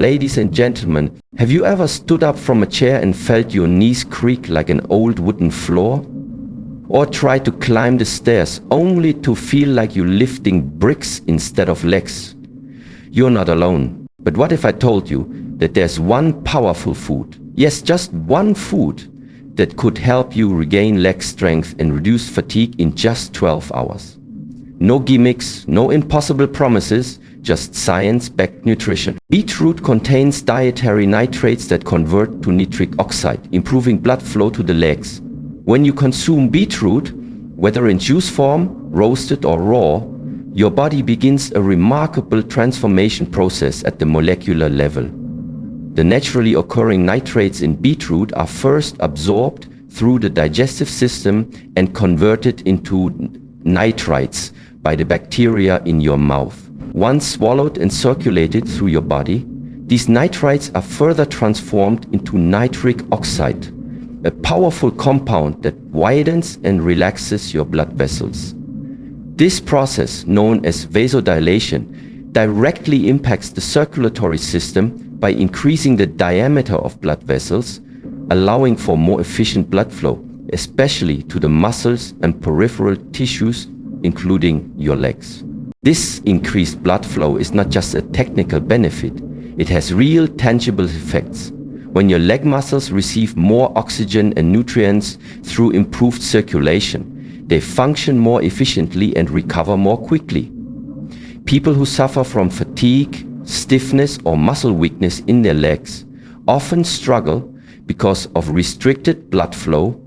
Ladies and gentlemen, have you ever stood up from a chair and felt your knees creak like an old wooden floor? Or tried to climb the stairs only to feel like you're lifting bricks instead of legs? You're not alone. But what if I told you that there's one powerful food, yes, just one food, that could help you regain leg strength and reduce fatigue in just 12 hours? No gimmicks, no impossible promises, just science-backed nutrition. Beetroot contains dietary nitrates that convert to nitric oxide, improving blood flow to the legs. When you consume beetroot, whether in juice form, roasted or raw, your body begins a remarkable transformation process at the molecular level. The naturally occurring nitrates in beetroot are first absorbed through the digestive system and converted into nitrites by the bacteria in your mouth. Once swallowed and circulated through your body, these nitrites are further transformed into nitric oxide, a powerful compound that widens and relaxes your blood vessels. This process, known as vasodilation, directly impacts the circulatory system by increasing the diameter of blood vessels, allowing for more efficient blood flow, especially to the muscles and peripheral tissues, including your legs. This increased blood flow is not just a technical benefit, it has real tangible effects. When your leg muscles receive more oxygen and nutrients through improved circulation, they function more efficiently and recover more quickly. People who suffer from fatigue, stiffness or muscle weakness in their legs often struggle because of restricted blood flow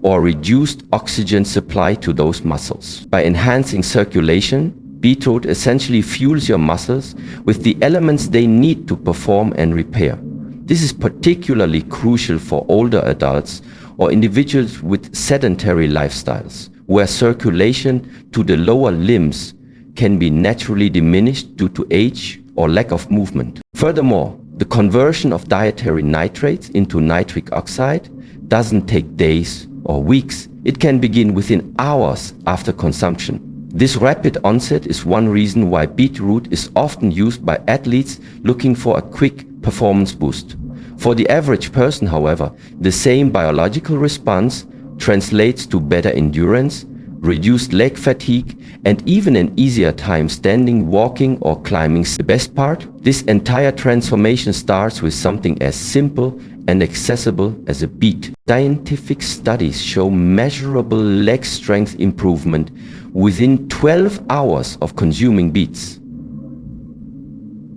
or reduced oxygen supply to those muscles. By enhancing circulation, beetroot essentially fuels your muscles with the elements they need to perform and repair. This is particularly crucial for older adults or individuals with sedentary lifestyles, where circulation to the lower limbs can be naturally diminished due to age or lack of movement. Furthermore, the conversion of dietary nitrates into nitric oxide doesn't take days or weeks. It can begin within hours after consumption. This rapid onset is one reason why beetroot is often used by athletes looking for a quick performance boost. For the average person, however, the same biological response translates to better endurance, reduced leg fatigue, and even an easier time standing, walking, or climbing. The best part? This entire transformation starts with something as simple and accessible as a beet. Scientific studies show measurable leg strength improvement within 12 hours of consuming beets.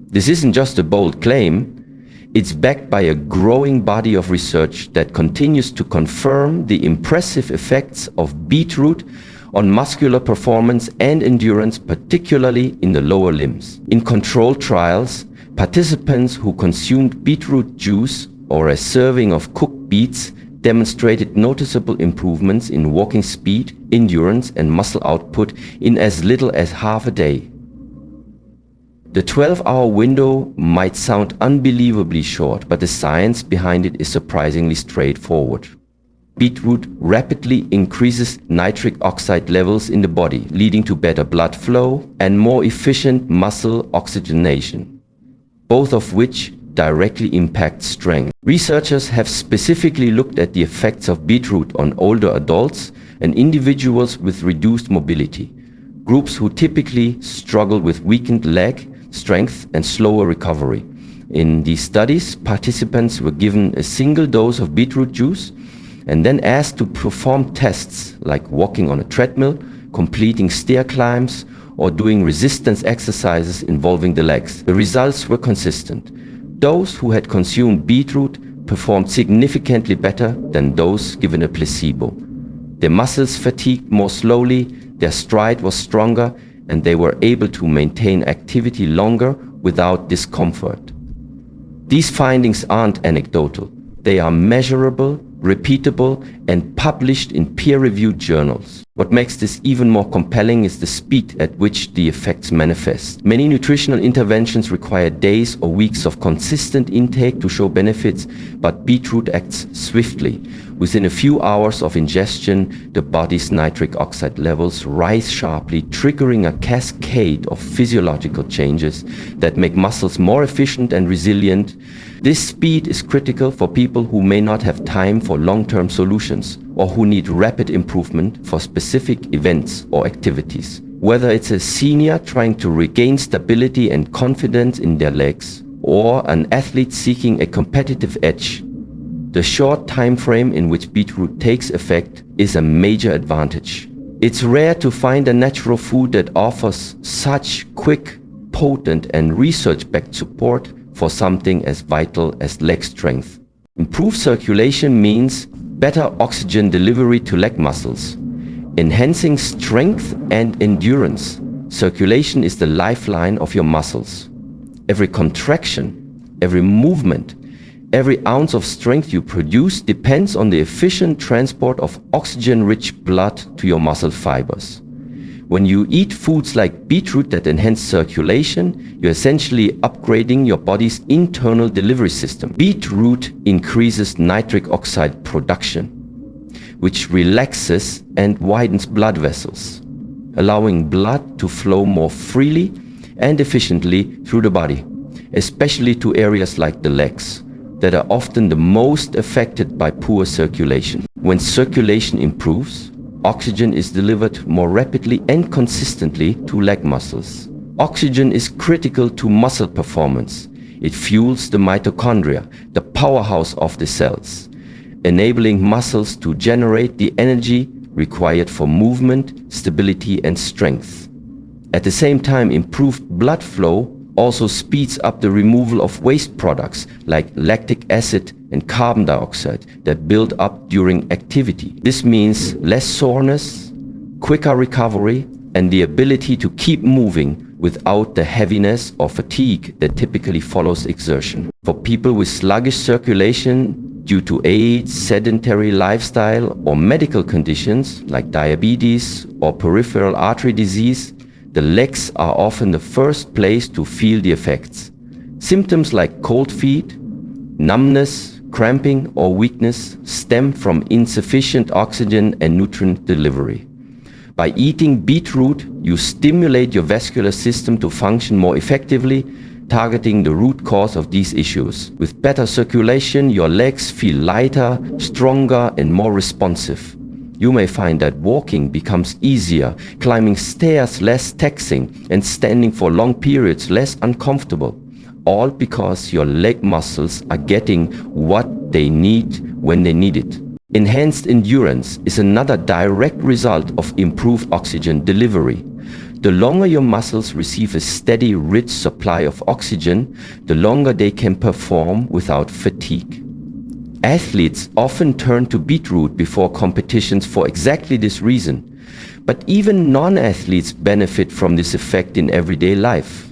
This isn't just a bold claim, it's backed by a growing body of research that continues to confirm the impressive effects of beetroot on muscular performance and endurance, particularly in the lower limbs. In controlled trials, participants who consumed beetroot juice or a serving of cooked beets demonstrated noticeable improvements in walking speed, endurance, and muscle output in as little as half a day. The 12-hour window might sound unbelievably short, but the science behind it is surprisingly straightforward. Beetroot rapidly increases nitric oxide levels in the body, leading to better blood flow and more efficient muscle oxygenation, both of which directly impact strength. Researchers have specifically looked at the effects of beetroot on older adults and individuals with reduced mobility, groups who typically struggle with weakened leg strength and slower recovery. In these studies, participants were given a single dose of beetroot juice and then asked to perform tests like walking on a treadmill, completing stair climbs, or doing resistance exercises involving the legs. The results were consistent. Those who had consumed beetroot performed significantly better than those given a placebo. Their muscles fatigued more slowly, their stride was stronger, and they were able to maintain activity longer without discomfort. These findings aren't anecdotal. They are measurable, repeatable, and published in peer-reviewed journals. What makes this even more compelling is the speed at which the effects manifest. Many nutritional interventions require days or weeks of consistent intake to show benefits, but beetroot acts swiftly. Within a few hours of ingestion, the body's nitric oxide levels rise sharply, triggering a cascade of physiological changes that make muscles more efficient and resilient. This speed is critical for people who may not have time for long-term solutions or who need rapid improvement for specific events or activities. Whether it's a senior trying to regain stability and confidence in their legs or an athlete seeking a competitive edge, the short time frame in which beetroot takes effect is a major advantage. It's rare to find a natural food that offers such quick, potent, and research-backed support for something as vital as leg strength. Improved circulation means better oxygen delivery to leg muscles, enhancing strength and endurance. Circulation is the lifeline of your muscles. Every contraction, every movement, every ounce of strength you produce depends on the efficient transport of oxygen-rich blood to your muscle fibers. When you eat foods like beetroot that enhance circulation, you're essentially upgrading your body's internal delivery system. Beetroot increases nitric oxide production, which relaxes and widens blood vessels, allowing blood to flow more freely and efficiently through the body, especially to areas like the legs, that are often the most affected by poor circulation. When circulation improves, oxygen is delivered more rapidly and consistently to leg muscles. Oxygen is critical to muscle performance. It fuels the mitochondria, the powerhouse of the cells, enabling muscles to generate the energy required for movement, stability, and strength. At the same time, improved blood flow also speeds up the removal of waste products like lactic acid and carbon dioxide that build up during activity. This means less soreness, quicker recovery, and the ability to keep moving without the heaviness or fatigue that typically follows exertion. For people with sluggish circulation due to age, sedentary lifestyle, or medical conditions like diabetes or peripheral artery disease, the legs are often the first place to feel the effects. Symptoms like cold feet, numbness, cramping, or weakness stem from insufficient oxygen and nutrient delivery. By eating beetroot, you stimulate your vascular system to function more effectively, targeting the root cause of these issues. With better circulation, your legs feel lighter, stronger, and more responsive. You may find that walking becomes easier, climbing stairs less taxing, and standing for long periods less uncomfortable, all because your leg muscles are getting what they need when they need it. Enhanced endurance is another direct result of improved oxygen delivery. The longer your muscles receive a steady, rich supply of oxygen, the longer they can perform without fatigue. Athletes often turn to beetroot before competitions for exactly this reason, but even non-athletes benefit from this effect in everyday life.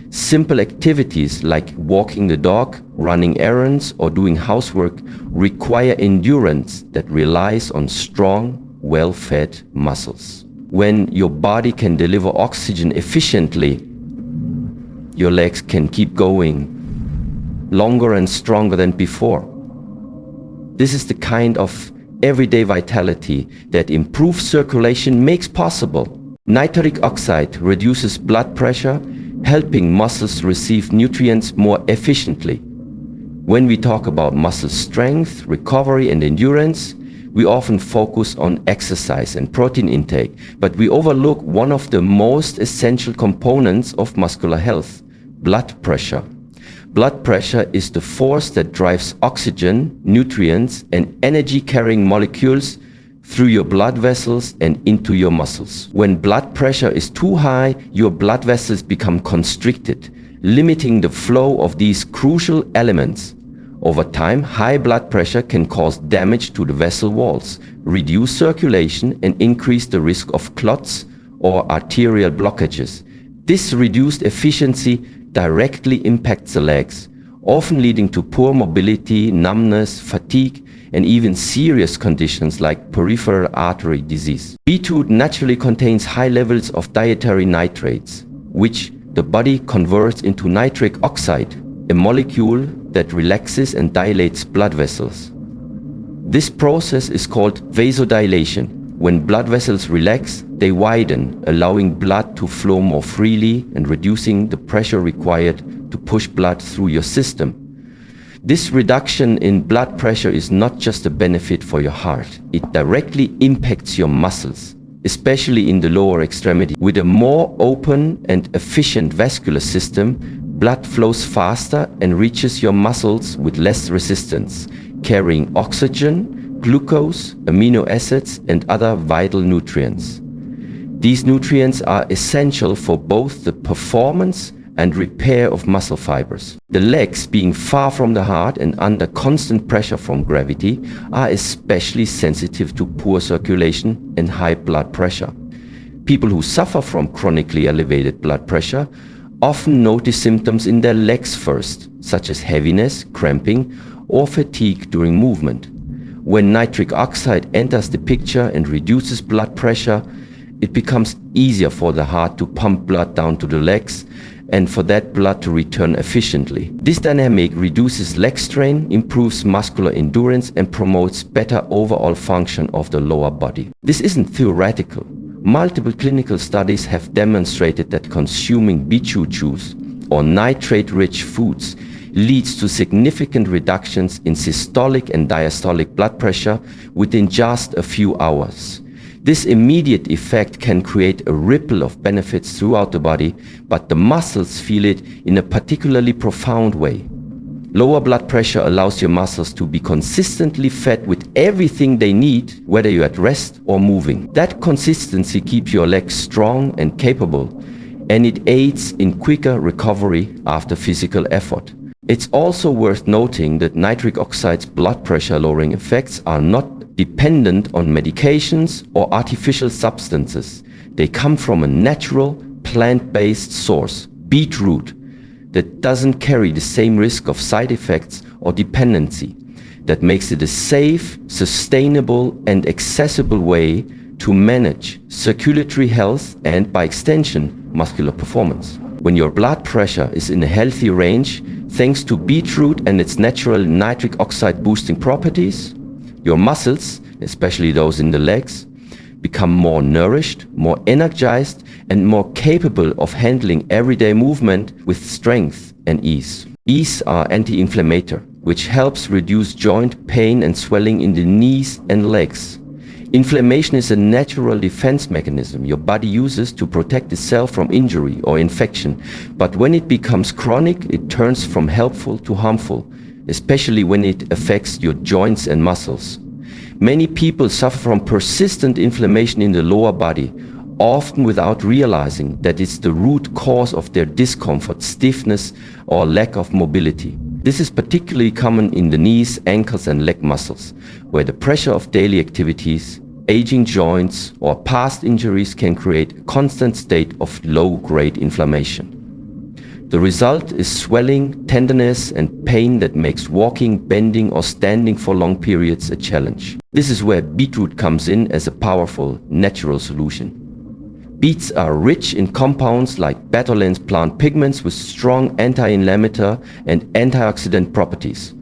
Simple activities like walking the dog, running errands, or doing housework require endurance that relies on strong, well-fed muscles. When your body can deliver oxygen efficiently, your legs can keep going longer and stronger than before. This is the kind of everyday vitality that improved circulation makes possible. Nitric oxide reduces blood pressure, helping muscles receive nutrients more efficiently. When we talk about muscle strength, recovery, and endurance, we often focus on exercise and protein intake, but we overlook one of the most essential components of muscular health: blood pressure. Blood pressure is the force that drives oxygen, nutrients, and energy-carrying molecules through your blood vessels and into your muscles. When blood pressure is too high, your blood vessels become constricted, limiting the flow of these crucial elements. Over time, high blood pressure can cause damage to the vessel walls, reduce circulation, and increase the risk of clots or arterial blockages. This reduced efficiency directly impacts the legs, often leading to poor mobility, numbness, fatigue, and even serious conditions like peripheral artery disease. Beetroot naturally contains high levels of dietary nitrates, which the body converts into nitric oxide, a molecule that relaxes and dilates blood vessels. This process is called vasodilation. When blood vessels relax, they widen, allowing blood to flow more freely and reducing the pressure required to push blood through your system. This reduction in blood pressure is not just a benefit for your heart. It directly impacts your muscles, especially in the lower extremity. With a more open and efficient vascular system, blood flows faster and reaches your muscles with less resistance, carrying oxygen, glucose, amino acids, and other vital nutrients. These nutrients are essential for both the performance and repair of muscle fibers. The legs, being far from the heart and under constant pressure from gravity, are especially sensitive to poor circulation and high blood pressure. People who suffer from chronically elevated blood pressure often notice symptoms in their legs first, such as heaviness, cramping, or fatigue during movement. When nitric oxide enters the picture and reduces blood pressure, it becomes easier for the heart to pump blood down to the legs and for that blood to return efficiently. This dynamic reduces leg strain, improves muscular endurance, and promotes better overall function of the lower body. This isn't theoretical. Multiple clinical studies have demonstrated that consuming beetroot juice or nitrate-rich foods leads to significant reductions in systolic and diastolic blood pressure within just a few hours. This immediate effect can create a ripple of benefits throughout the body, but the muscles feel it in a particularly profound way. Lower blood pressure allows your muscles to be consistently fed with everything they need, whether you're at rest or moving. That consistency keeps your legs strong and capable, and it aids in quicker recovery after physical effort. It's also worth noting that nitric oxide's blood pressure lowering effects are not dependent on medications or artificial substances. They come from a natural, plant-based source, beetroot, that doesn't carry the same risk of side effects or dependency. That makes it a safe, sustainable, and accessible way to manage circulatory health and, by extension, muscular performance. When your blood pressure is in a healthy range, thanks to beetroot and its natural nitric oxide boosting properties, your muscles, especially those in the legs, become more nourished, more energized, and more capable of handling everyday movement with strength and ease. These are anti-inflammatory, which helps reduce joint pain and swelling in the knees and legs. Inflammation is a natural defense mechanism your body uses to protect itself from injury or infection, but when it becomes chronic, it turns from helpful to harmful, especially when it affects your joints and muscles. Many people suffer from persistent inflammation in the lower body, often without realizing that it's the root cause of their discomfort, stiffness, or lack of mobility. This is particularly common in the knees, ankles, and leg muscles, where the pressure of daily activities, aging joints, or past injuries can create a constant state of low-grade inflammation. The result is swelling, tenderness, and pain that makes walking, bending, or standing for long periods a challenge. This is where beetroot comes in as a powerful, natural solution. Beets are rich in compounds like betalains plant pigments with strong anti-inflammatory and antioxidant properties.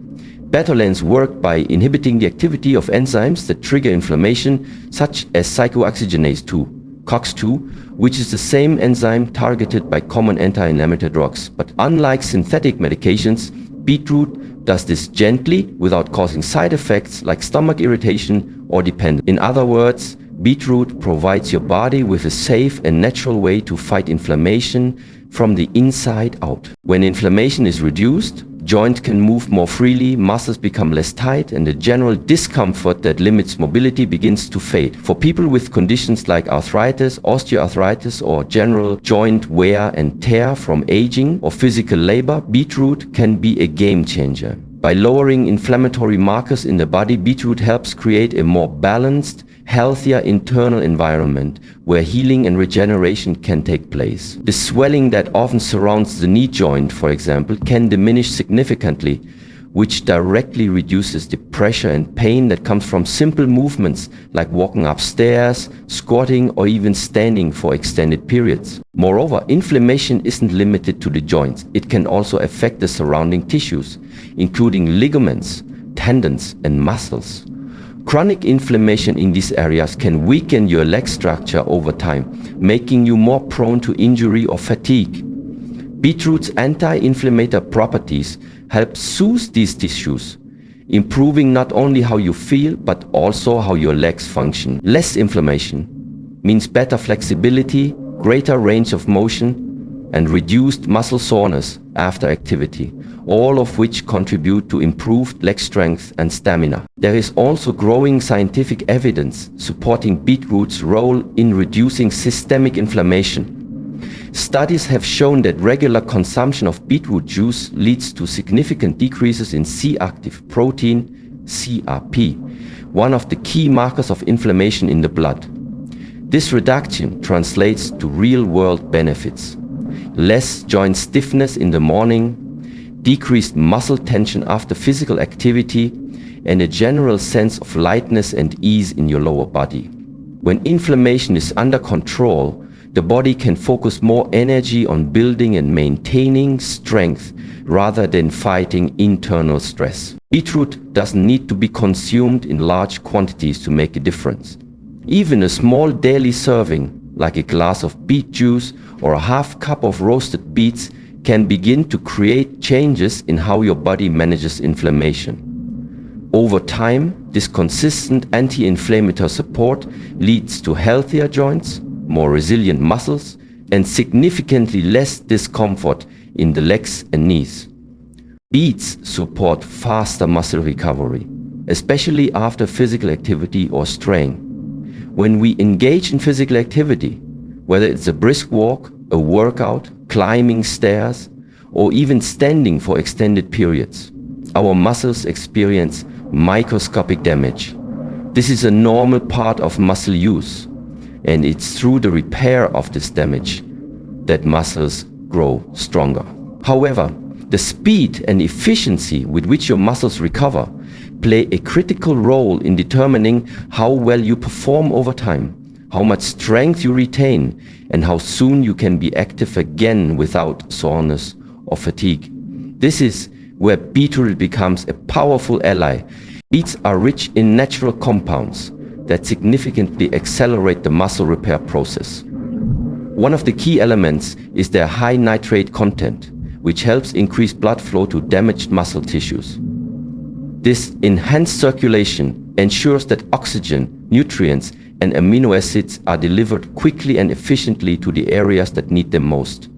Betalains work by inhibiting the activity of enzymes that trigger inflammation, such as cyclooxygenase 2, COX-2, which is the same enzyme targeted by common anti-inflammatory drugs. But unlike synthetic medications, beetroot does this gently without causing side effects like stomach irritation or dependence. In other words, beetroot provides your body with a safe and natural way to fight inflammation from the inside out. When inflammation is reduced, joints can move more freely, muscles become less tight, and the general discomfort that limits mobility begins to fade. For people with conditions like arthritis, osteoarthritis, or general joint wear and tear from aging or physical labor, beetroot can be a game changer. By lowering inflammatory markers in the body, beetroot helps create a more balanced healthier internal environment where healing and regeneration can take place. The swelling that often surrounds the knee joint, for example, can diminish significantly, which directly reduces the pressure and pain that comes from simple movements like walking upstairs, squatting, or even standing for extended periods. Moreover, inflammation isn't limited to the joints. It can also affect the surrounding tissues, including ligaments, tendons, and muscles. Chronic inflammation in these areas can weaken your leg structure over time, making you more prone to injury or fatigue. Beetroot's anti-inflammatory properties help soothe these tissues, improving not only how you feel but also how your legs function. Less inflammation means better flexibility, greater range of motion, and reduced muscle soreness after activity, all of which contribute to improved leg strength and stamina. There is also growing scientific evidence supporting beetroot's role in reducing systemic inflammation. Studies have shown that regular consumption of beetroot juice leads to significant decreases in C-active protein, CRP, one of the key markers of inflammation in the blood. This reduction translates to real-world benefits: less joint stiffness in the morning, decreased muscle tension after physical activity, and a general sense of lightness and ease in your lower body. When inflammation is under control, the body can focus more energy on building and maintaining strength rather than fighting internal stress. Beetroot doesn't need to be consumed in large quantities to make a difference. Even a small daily serving, like a glass of beet juice or a half cup of roasted beets, can begin to create changes in how your body manages inflammation. Over time, this consistent anti-inflammatory support leads to healthier joints, more resilient muscles, and significantly less discomfort in the legs and knees. Beets support faster muscle recovery, especially after physical activity or strain. When we engage in physical activity, whether it's a brisk walk, a workout, climbing stairs, or even standing for extended periods, our muscles experience microscopic damage. This is a normal part of muscle use, and it's through the repair of this damage that muscles grow stronger. However, the speed and efficiency with which your muscles recover play a critical role in determining how well you perform over time, how much strength you retain, and how soon you can be active again without soreness or fatigue. This is where beetroot becomes a powerful ally. Beets are rich in natural compounds that significantly accelerate the muscle repair process. One of the key elements is their high nitrate content, which helps increase blood flow to damaged muscle tissues. This enhanced circulation ensures that oxygen, nutrients, and amino acids are delivered quickly and efficiently to the areas that need them most.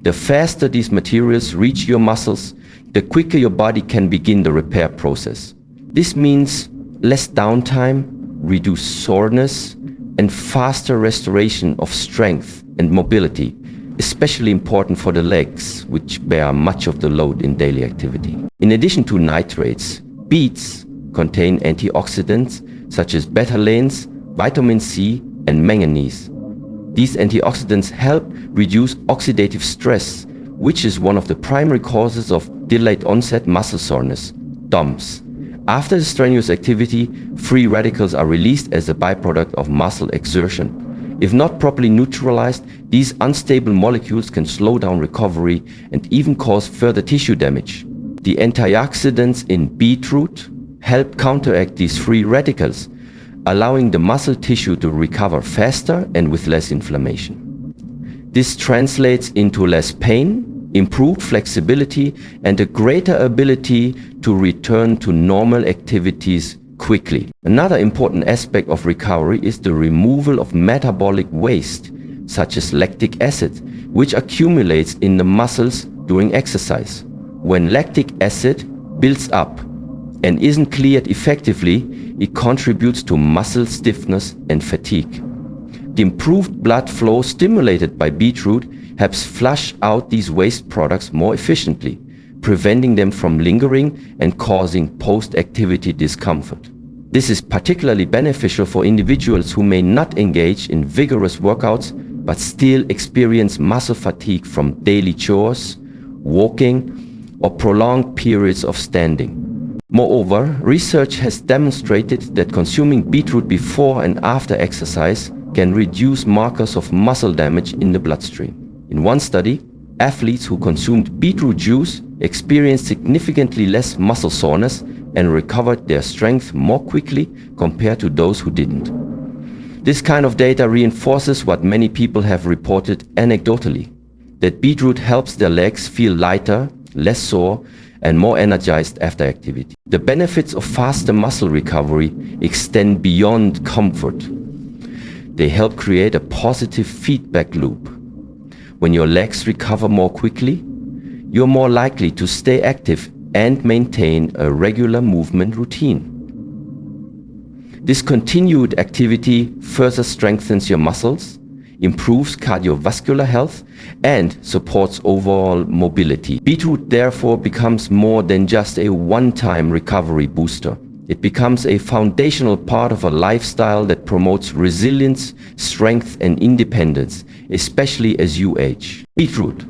The faster these materials reach your muscles, the quicker your body can begin the repair process. This means less downtime, reduced soreness, and faster restoration of strength and mobility, especially important for the legs, which bear much of the load in daily activity. In addition to nitrates, beets contain antioxidants such as betalains, vitamin C, and manganese. These antioxidants help reduce oxidative stress, which is one of the primary causes of delayed onset muscle soreness, DOMS. After the strenuous activity, free radicals are released as a byproduct of muscle exertion. If not properly neutralized, these unstable molecules can slow down recovery and even cause further tissue damage. The antioxidants in beetroot help counteract these free radicals, allowing the muscle tissue to recover faster and with less inflammation. This translates into less pain, improved flexibility, and a greater ability to return to normal activities quickly. Another important aspect of recovery is the removal of metabolic waste, such as lactic acid, which accumulates in the muscles during exercise. When lactic acid builds up and isn't cleared effectively, it contributes to muscle stiffness and fatigue. The improved blood flow stimulated by beetroot helps flush out these waste products more efficiently, preventing them from lingering and causing post-activity discomfort. This is particularly beneficial for individuals who may not engage in vigorous workouts but still experience muscle fatigue from daily chores, walking, or prolonged periods of standing. Moreover, research has demonstrated that consuming beetroot before and after exercise can reduce markers of muscle damage in the bloodstream. In one study, athletes who consumed beetroot juice experienced significantly less muscle soreness and recovered their strength more quickly compared to those who didn't. This kind of data reinforces what many people have reported anecdotally, that beetroot helps their legs feel lighter, less sore, and more energized after activity. The benefits of faster muscle recovery extend beyond comfort. They help create a positive feedback loop. When your legs recover more quickly, you're more likely to stay active and maintain a regular movement routine. This continued activity further strengthens your muscles, improves cardiovascular health, and supports overall mobility. Beetroot therefore becomes more than just a one-time recovery booster. It becomes a foundational part of a lifestyle that promotes resilience, strength, and independence, especially as you age. Beetroot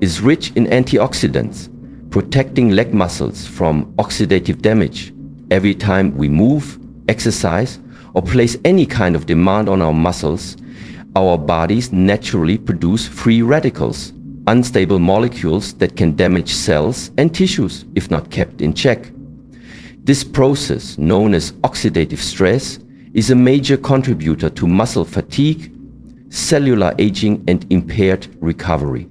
is rich in antioxidants, protecting leg muscles from oxidative damage. Every time we move, exercise, or place any kind of demand on our muscles, our bodies naturally produce free radicals, unstable molecules that can damage cells and tissues if not kept in check. This process, known as oxidative stress, is a major contributor to muscle fatigue, cellular aging, and impaired recovery.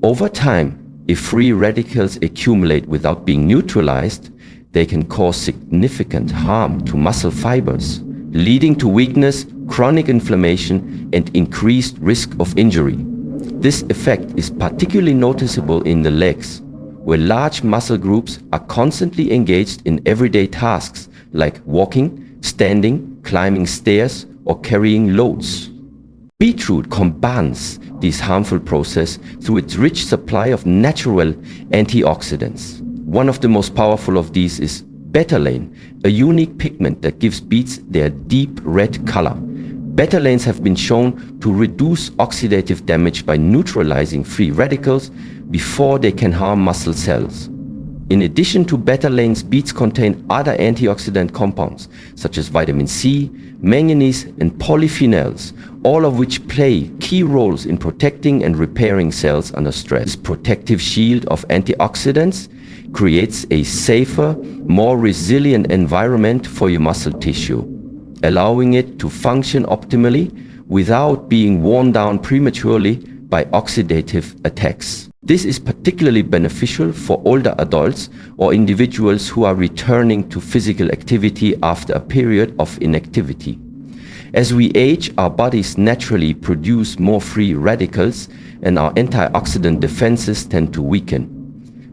Over time, if free radicals accumulate without being neutralized, they can cause significant harm to muscle fibers, leading to weakness, chronic inflammation, and increased risk of injury. This effect is particularly noticeable in the legs, where large muscle groups are constantly engaged in everyday tasks like walking, standing, climbing stairs, or carrying loads. Beetroot combats this harmful process through its rich supply of natural antioxidants. One of the most powerful of these is betalain, a unique pigment that gives beets their deep red color. Betalains have been shown to reduce oxidative damage by neutralizing free radicals before they can harm muscle cells. In addition to betalains, beets contain other antioxidant compounds such as vitamin C, manganese, and polyphenols, all of which play key roles in protecting and repairing cells under stress. This protective shield of antioxidants creates a safer, more resilient environment for your muscle tissue, allowing it to function optimally without being worn down prematurely by oxidative attacks. This is particularly beneficial for older adults or individuals who are returning to physical activity after a period of inactivity. As we age, our bodies naturally produce more free radicals and our antioxidant defenses tend to weaken.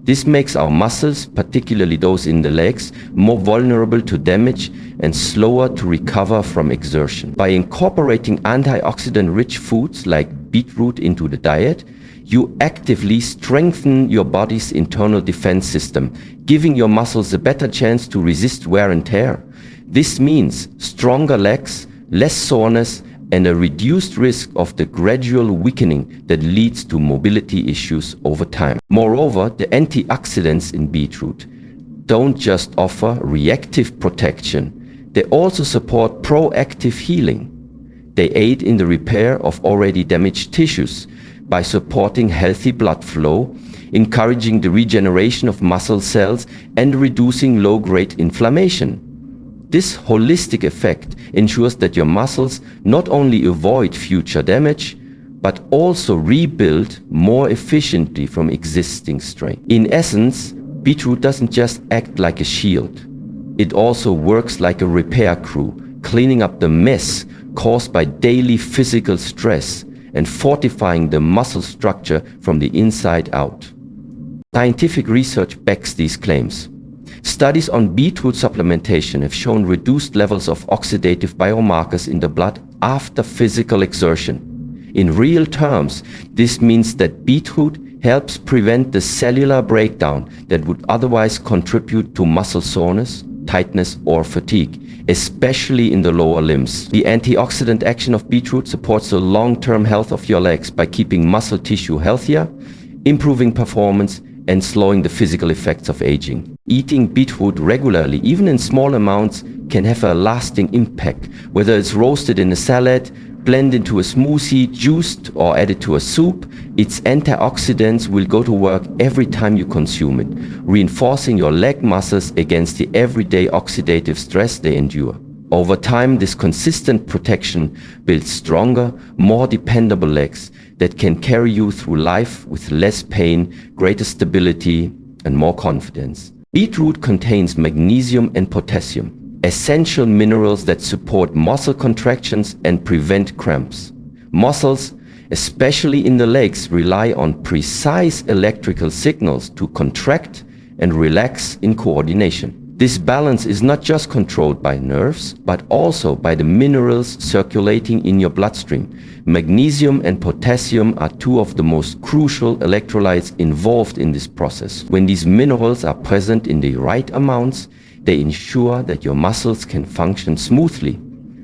This makes our muscles, particularly those in the legs, more vulnerable to damage and slower to recover from exertion. By incorporating antioxidant-rich foods like beetroot into the diet, you actively strengthen your body's internal defense system, giving your muscles a better chance to resist wear and tear. This means stronger legs, less soreness, and a reduced risk of the gradual weakening that leads to mobility issues over time. Moreover, the antioxidants in beetroot don't just offer reactive protection, they also support proactive healing. They aid in the repair of already damaged tissues by supporting healthy blood flow, encouraging the regeneration of muscle cells, and reducing low-grade inflammation. This holistic effect ensures that your muscles not only avoid future damage, but also rebuild more efficiently from existing strain. In essence, beetroot doesn't just act like a shield. It also works like a repair crew, cleaning up the mess caused by daily physical stress and fortifying the muscle structure from the inside out. Scientific research backs these claims. Studies on beetroot supplementation have shown reduced levels of oxidative biomarkers in the blood after physical exertion. In real terms, this means that beetroot helps prevent the cellular breakdown that would otherwise contribute to muscle soreness, tightness, or fatigue, especially in the lower limbs. The antioxidant action of beetroot supports the long-term health of your legs by keeping muscle tissue healthier, improving performance, and slowing the physical effects of aging. Eating beetroot regularly, even in small amounts, can have a lasting impact, whether it's roasted in a salad, blended into a smoothie, juiced, or added to a soup. Its antioxidants will go to work every time you consume it, reinforcing your leg muscles against the everyday oxidative stress they endure. Over time, this consistent protection builds stronger, more dependable legs that can carry you through life with less pain, greater stability, and more confidence. Beetroot contains magnesium and potassium, essential minerals that support muscle contractions and prevent cramps. Muscles, especially in the legs, rely on precise electrical signals to contract and relax in coordination. This balance is not just controlled by nerves, but also by the minerals circulating in your bloodstream. Magnesium and potassium are two of the most crucial electrolytes involved in this process. When these minerals are present in the right amounts, they ensure that your muscles can function smoothly,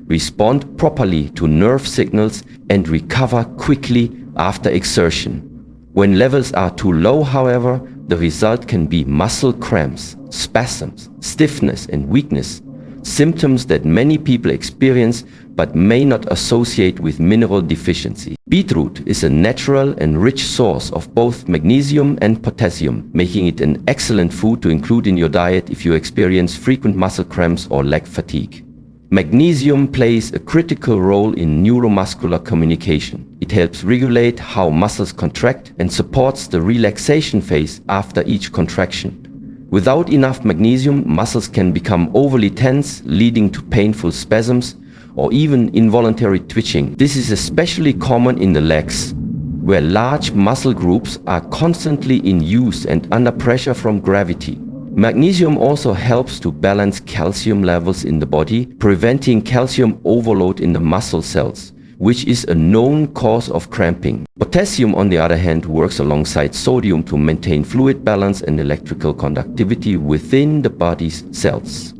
respond properly to nerve signals, and recover quickly after exertion. When levels are too low, however, the result can be muscle cramps, spasms, stiffness, and weakness, symptoms that many people experience but may not associate with mineral deficiency. Beetroot is a natural and rich source of both magnesium and potassium, making it an excellent food to include in your diet if you experience frequent muscle cramps or leg fatigue. Magnesium plays a critical role in neuromuscular communication. It helps regulate how muscles contract and supports the relaxation phase after each contraction. Without enough magnesium, muscles can become overly tense, leading to painful spasms or even involuntary twitching. This is especially common in the legs, where large muscle groups are constantly in use and under pressure from gravity. Magnesium also helps to balance calcium levels in the body, preventing calcium overload in the muscle cells, which is a known cause of cramping. Potassium, on the other hand, works alongside sodium to maintain fluid balance and electrical conductivity within the body's cells.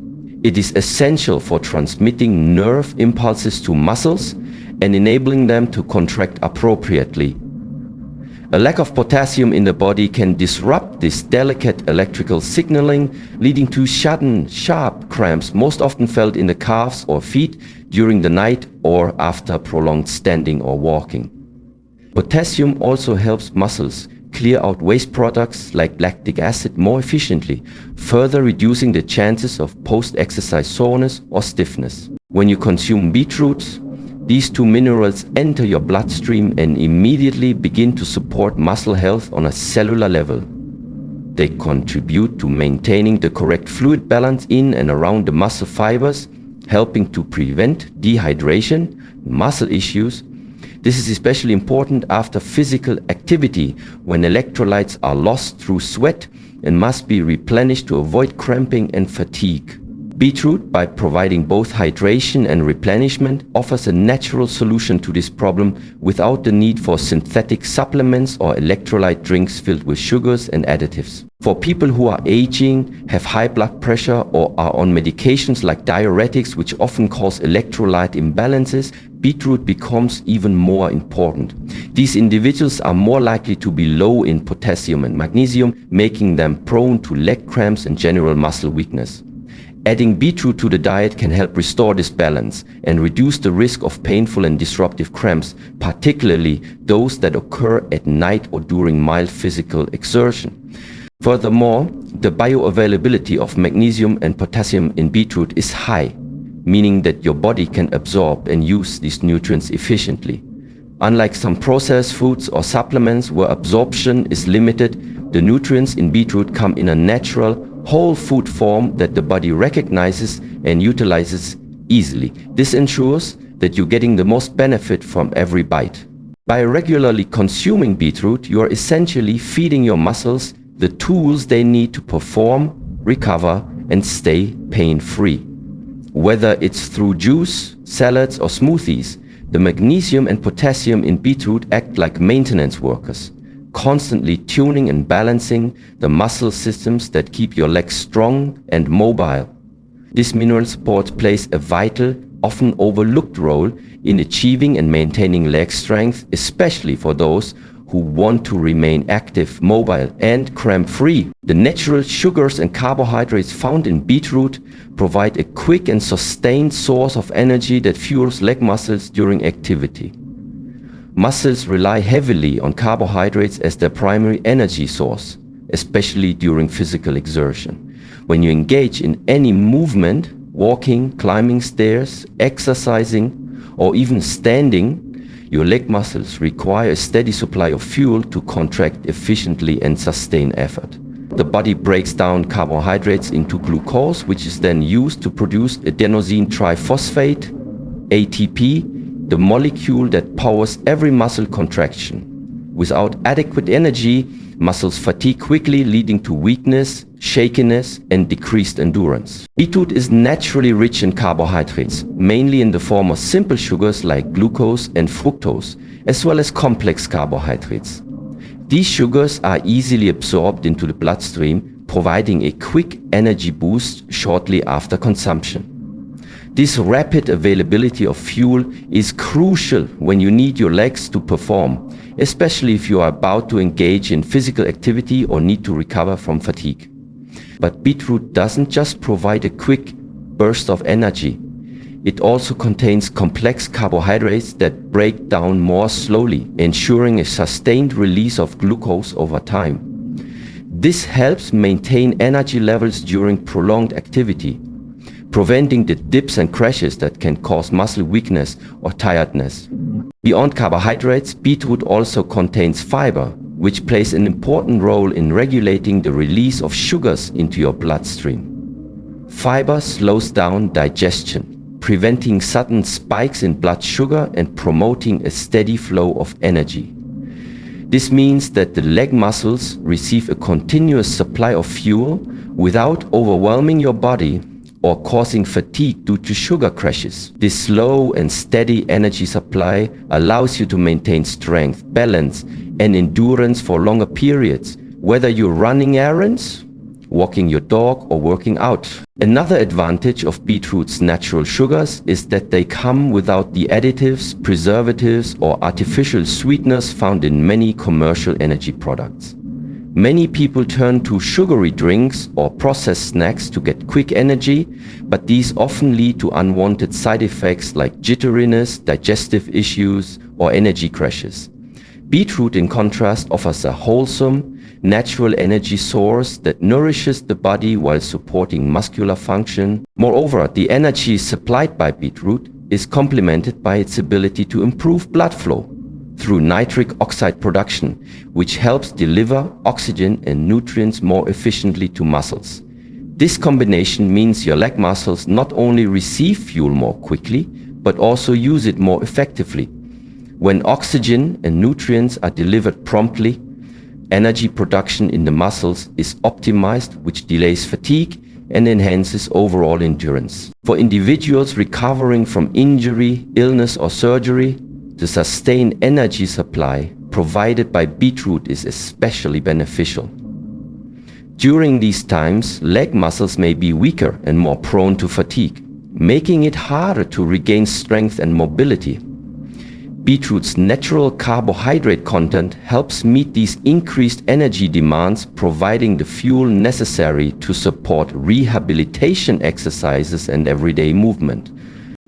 It is essential for transmitting nerve impulses to muscles and enabling them to contract appropriately. A lack of potassium in the body can disrupt this delicate electrical signaling, leading to sudden, sharp cramps, most often felt in the calves or feet during the night or after prolonged standing or walking. Potassium also helps muscles clear out waste products like lactic acid more efficiently, further reducing the chances of post-exercise soreness or stiffness. When you consume beetroot, these two minerals enter your bloodstream and immediately begin to support muscle health on a cellular level. They contribute to maintaining the correct fluid balance in and around the muscle fibers, helping to prevent dehydration, muscle issues. This is especially important after physical activity, when electrolytes are lost through sweat and must be replenished to avoid cramping and fatigue. Beetroot, by providing both hydration and replenishment, offers a natural solution to this problem without the need for synthetic supplements or electrolyte drinks filled with sugars and additives. For people who are aging, have high blood pressure, or are on medications like diuretics, which often cause electrolyte imbalances, beetroot becomes even more important. These individuals are more likely to be low in potassium and magnesium, making them prone to leg cramps and general muscle weakness. Adding beetroot to the diet can help restore this balance and reduce the risk of painful and disruptive cramps, particularly those that occur at night or during mild physical exertion. Furthermore, the bioavailability of magnesium and potassium in beetroot is high, meaning that your body can absorb and use these nutrients efficiently. Unlike some processed foods or supplements where absorption is limited, the nutrients in beetroot come in a natural, whole food form that the body recognizes and utilizes easily. This ensures that you're getting the most benefit from every bite. By regularly consuming beetroot, you are essentially feeding your muscles the tools they need to perform, recover, and stay pain-free. Whether it's through juice, salads, or smoothies, the magnesium and potassium in beetroot act like maintenance workers, constantly tuning and balancing the muscle systems that keep your legs strong and mobile. This mineral support plays a vital, often overlooked role in achieving and maintaining leg strength, especially for those who want to remain active, mobile, and cramp-free. The natural sugars and carbohydrates found in beetroot provide a quick and sustained source of energy that fuels leg muscles during activity. Muscles rely heavily on carbohydrates as their primary energy source, especially during physical exertion. When you engage in any movement, walking, climbing stairs, exercising, or even standing, your leg muscles require a steady supply of fuel to contract efficiently and sustain effort. The body breaks down carbohydrates into glucose, which is then used to produce adenosine triphosphate, ATP, the molecule that powers every muscle contraction. Without adequate energy, muscles fatigue quickly, leading to weakness, shakiness, and decreased endurance. Beetroot is naturally rich in carbohydrates, mainly in the form of simple sugars like glucose and fructose, as well as complex carbohydrates. These sugars are easily absorbed into the bloodstream, providing a quick energy boost shortly after consumption. This rapid availability of fuel is crucial when you need your legs to perform, especially if you are about to engage in physical activity or need to recover from fatigue. But beetroot doesn't just provide a quick burst of energy. It also contains complex carbohydrates that break down more slowly, ensuring a sustained release of glucose over time. This helps maintain energy levels during prolonged activity, preventing the dips and crashes that can cause muscle weakness or tiredness. Beyond carbohydrates, beetroot also contains fiber, which plays an important role in regulating the release of sugars into your bloodstream. Fiber slows down digestion, preventing sudden spikes in blood sugar and promoting a steady flow of energy. This means that the leg muscles receive a continuous supply of fuel without overwhelming your body or causing fatigue due to sugar crashes. This slow and steady energy supply allows you to maintain strength, balance, and endurance for longer periods, whether you're running errands, walking your dog, or working out. Another advantage of beetroot's natural sugars is that they come without the additives, preservatives, or artificial sweeteners found in many commercial energy products. Many people turn to sugary drinks or processed snacks to get quick energy, but these often lead to unwanted side effects like jitteriness, digestive issues, or energy crashes. Beetroot, in contrast, offers a wholesome, natural energy source that nourishes the body while supporting muscular function. Moreover, the energy supplied by beetroot is complemented by its ability to improve blood flow through nitric oxide production, which helps deliver oxygen and nutrients more efficiently to muscles. This combination means your leg muscles not only receive fuel more quickly, but also use it more effectively. When oxygen and nutrients are delivered promptly, energy production in the muscles is optimized, which delays fatigue and enhances overall endurance. For individuals recovering from injury, illness, or surgery, the sustained energy supply provided by beetroot is especially beneficial. During these times, leg muscles may be weaker and more prone to fatigue, making it harder to regain strength and mobility. Beetroot's natural carbohydrate content helps meet these increased energy demands, providing the fuel necessary to support rehabilitation exercises and everyday movement.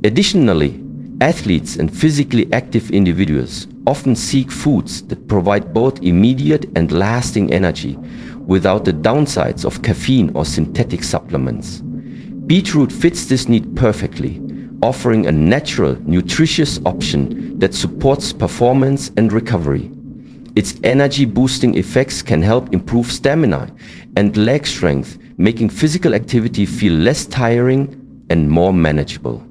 Additionally, athletes and physically active individuals often seek foods that provide both immediate and lasting energy without the downsides of caffeine or synthetic supplements. Beetroot fits this need perfectly, offering a natural, nutritious option that supports performance and recovery. Its energy-boosting effects can help improve stamina and leg strength, making physical activity feel less tiring and more manageable.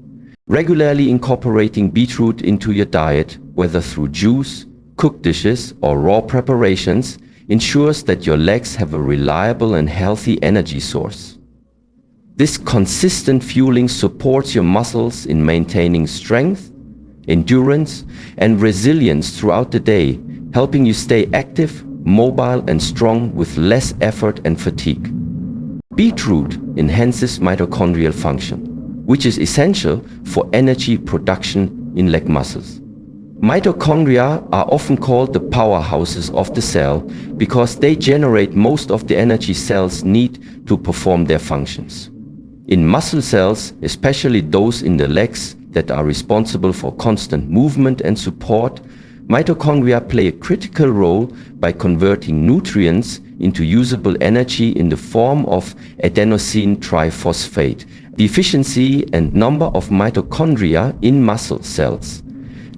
Regularly incorporating beetroot into your diet, whether through juice, cooked dishes, or raw preparations, ensures that your legs have a reliable and healthy energy source. This consistent fueling supports your muscles in maintaining strength, endurance, and resilience throughout the day, helping you stay active, mobile, and strong with less effort and fatigue. Beetroot enhances mitochondrial function, which is essential for energy production in leg muscles. Mitochondria are often called the powerhouses of the cell because they generate most of the energy cells need to perform their functions. In muscle cells, especially those in the legs that are responsible for constant movement and support, mitochondria play a critical role by converting nutrients into usable energy in the form of adenosine triphosphate. The efficiency and number of mitochondria in muscle cells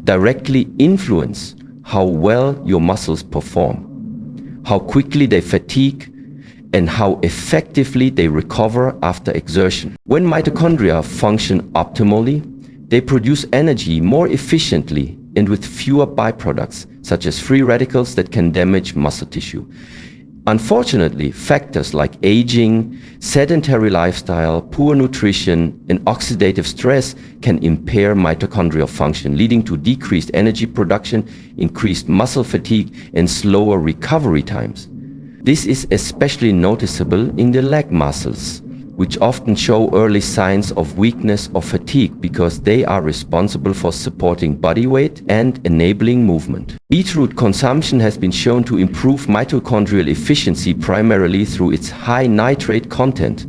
directly influence how well your muscles perform, how quickly they fatigue, and how effectively they recover after exertion. When mitochondria function optimally, they produce energy more efficiently and with fewer byproducts, such as free radicals that can damage muscle tissue. Unfortunately, factors like aging, sedentary lifestyle, poor nutrition, and oxidative stress can impair mitochondrial function, leading to decreased energy production, increased muscle fatigue, and slower recovery times. This is especially noticeable in the leg muscles, which often show early signs of weakness or fatigue because they are responsible for supporting body weight and enabling movement. Beetroot consumption has been shown to improve mitochondrial efficiency primarily through its high nitrate content.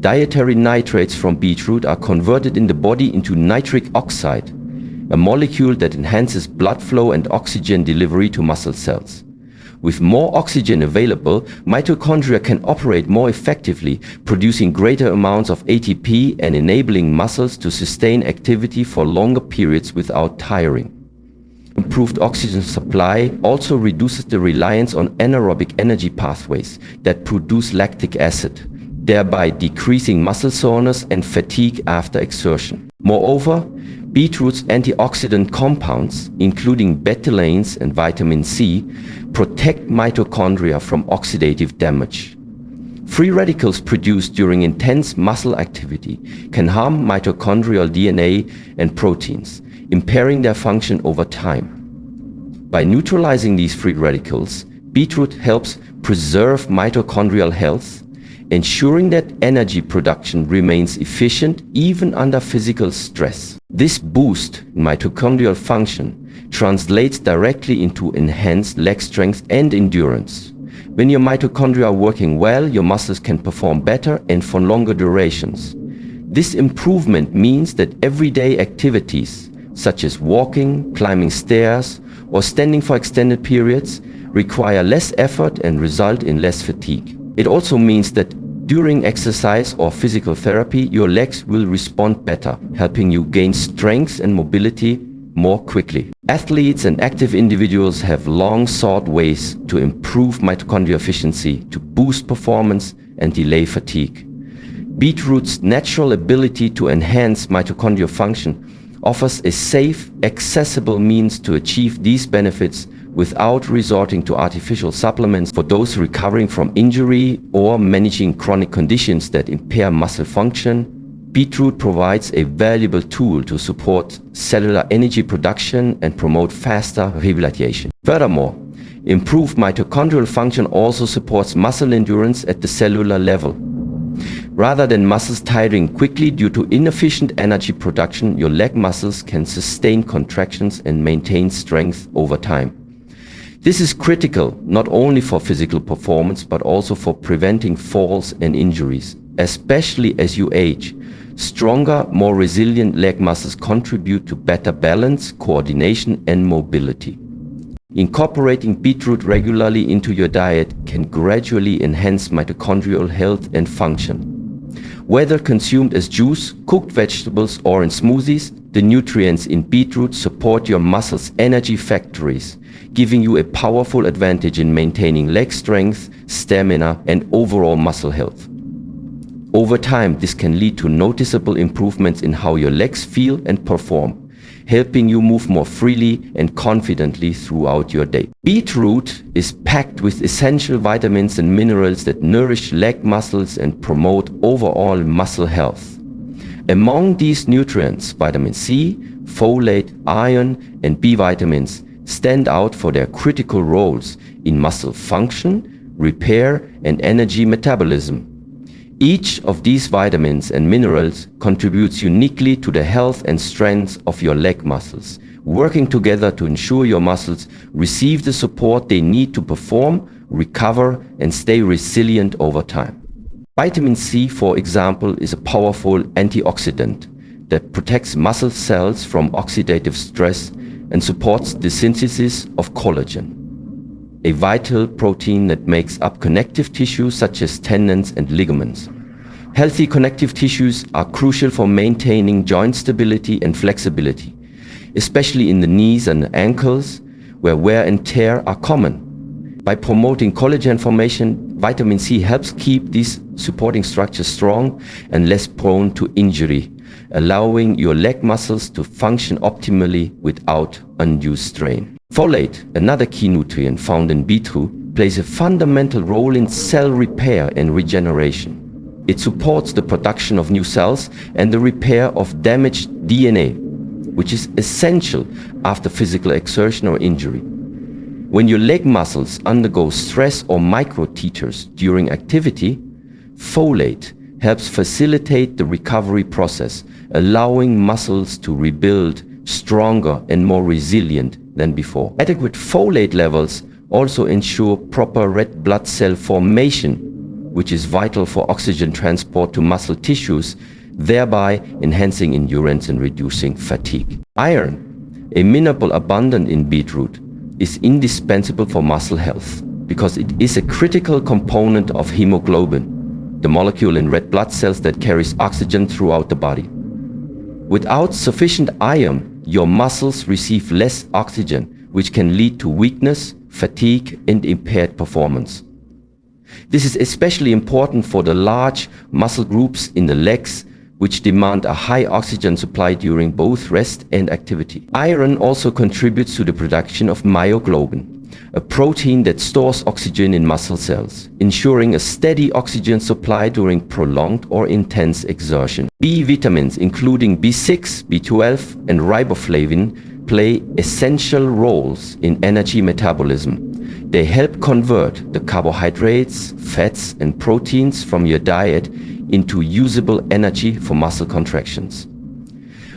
Dietary nitrates from beetroot are converted in the body into nitric oxide, a molecule that enhances blood flow and oxygen delivery to muscle cells. With more oxygen available, mitochondria can operate more effectively, producing greater amounts of ATP and enabling muscles to sustain activity for longer periods without tiring. Improved oxygen supply also reduces the reliance on anaerobic energy pathways that produce lactic acid, thereby decreasing muscle soreness and fatigue after exertion. Moreover, beetroot's antioxidant compounds, including betalains and vitamin C, protect mitochondria from oxidative damage. Free radicals produced during intense muscle activity can harm mitochondrial DNA and proteins, impairing their function over time. By neutralizing these free radicals, beetroot helps preserve mitochondrial health, ensuring that energy production remains efficient even under physical stress. This boost in mitochondrial function translates directly into enhanced leg strength and endurance. When your mitochondria are working well, your muscles can perform better and for longer durations. This improvement means that everyday activities, such as walking, climbing stairs, or standing for extended periods, require less effort and result in less fatigue. It also means that during exercise or physical therapy, your legs will respond better, helping you gain strength and mobility more quickly. Athletes and active individuals have long sought ways to improve mitochondrial efficiency to boost performance and delay fatigue. Beetroot's natural ability to enhance mitochondrial function offers a safe, accessible means to achieve these benefits without resorting to artificial supplements for those recovering from injury or managing chronic conditions that impair muscle function. Beetroot provides a valuable tool to support cellular energy production and promote faster rehabilitation. Furthermore, improved mitochondrial function also supports muscle endurance at the cellular level. Rather than muscles tiring quickly due to inefficient energy production, your leg muscles can sustain contractions and maintain strength over time. This is critical not only for physical performance but also for preventing falls and injuries. Especially as you age, stronger, more resilient leg muscles contribute to better balance, coordination, and mobility. Incorporating beetroot regularly into your diet can gradually enhance mitochondrial health and function. Whether consumed as juice, cooked vegetables, or in smoothies, the nutrients in beetroot support your muscles' energy factories, giving you a powerful advantage in maintaining leg strength, stamina, and overall muscle health. Over time, this can lead to noticeable improvements in how your legs feel and perform, helping you move more freely and confidently throughout your day. Beetroot is packed with essential vitamins and minerals that nourish leg muscles and promote overall muscle health. Among these nutrients, vitamin C, folate, iron, and B vitamins stand out for their critical roles in muscle function, repair, and energy metabolism. Each of these vitamins and minerals contributes uniquely to the health and strength of your leg muscles, working together to ensure your muscles receive the support they need to perform, recover, and stay resilient over time. Vitamin C, for example, is a powerful antioxidant that protects muscle cells from oxidative stress and supports the synthesis of collagen, a vital protein that makes up connective tissue such as tendons and ligaments. Healthy connective tissues are crucial for maintaining joint stability and flexibility, especially in the knees and ankles, where wear and tear are common. By promoting collagen formation, vitamin C helps keep these supporting structures strong and less prone to injury, allowing your leg muscles to function optimally without undue strain. Folate, another key nutrient found in beetroot, plays a fundamental role in cell repair and regeneration. It supports the production of new cells and the repair of damaged DNA, which is essential after physical exertion or injury. When your leg muscles undergo stress or micro-tears during activity, folate helps facilitate the recovery process, allowing muscles to rebuild stronger and more resilient than before. Adequate folate levels also ensure proper red blood cell formation, which is vital for oxygen transport to muscle tissues, thereby enhancing endurance and reducing fatigue. Iron, a mineral abundant in beetroot, is indispensable for muscle health because it is a critical component of hemoglobin, the molecule in red blood cells that carries oxygen throughout the body. Without sufficient iron, your muscles receive less oxygen, which can lead to weakness, fatigue, and impaired performance. This is especially important for the large muscle groups in the legs, which demand a high oxygen supply during both rest and activity. Iron also contributes to the production of myoglobin, a protein that stores oxygen in muscle cells, ensuring a steady oxygen supply during prolonged or intense exertion. B vitamins, including B6, B12, and riboflavin, play essential roles in energy metabolism. They help convert the carbohydrates, fats, and proteins from your diet into usable energy for muscle contractions.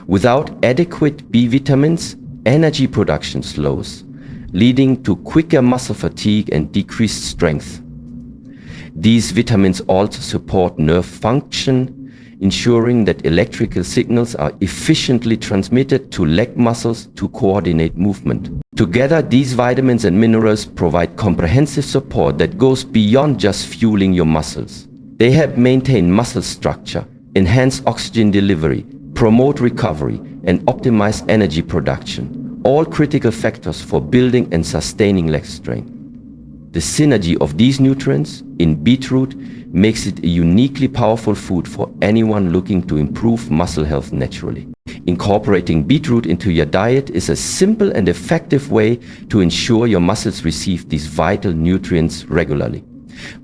Without adequate B vitamins, energy production slows, leading to quicker muscle fatigue and decreased strength. These vitamins also support nerve function, ensuring that electrical signals are efficiently transmitted to leg muscles to coordinate movement. Together, these vitamins and minerals provide comprehensive support that goes beyond just fueling your muscles. They help maintain muscle structure, enhance oxygen delivery, promote recovery, and optimize energy production, all critical factors for building and sustaining leg strength. The synergy of these nutrients in beetroot makes it a uniquely powerful food for anyone looking to improve muscle health naturally. Incorporating beetroot into your diet is a simple and effective way to ensure your muscles receive these vital nutrients regularly.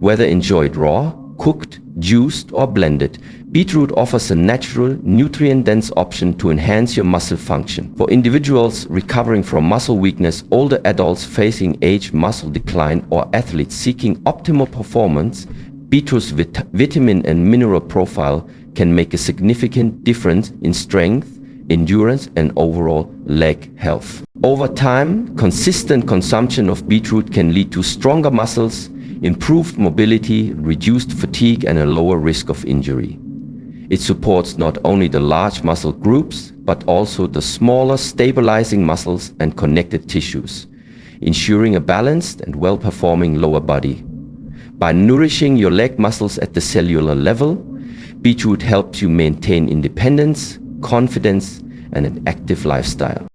Whether enjoyed raw, cooked, juiced, or blended, beetroot offers a natural, nutrient-dense option to enhance your muscle function. For individuals recovering from muscle weakness, older adults facing age muscle decline, or athletes seeking optimal performance, beetroot's vitamin and mineral profile can make a significant difference in strength, endurance, and overall leg health. Over time, consistent consumption of beetroot can lead to stronger muscles, improved mobility, reduced fatigue, and a lower risk of injury. It supports not only the large muscle groups, but also the smaller stabilizing muscles and connected tissues, ensuring a balanced and well-performing lower body. By nourishing your leg muscles at the cellular level, beetroot helps you maintain independence, confidence, and an active lifestyle.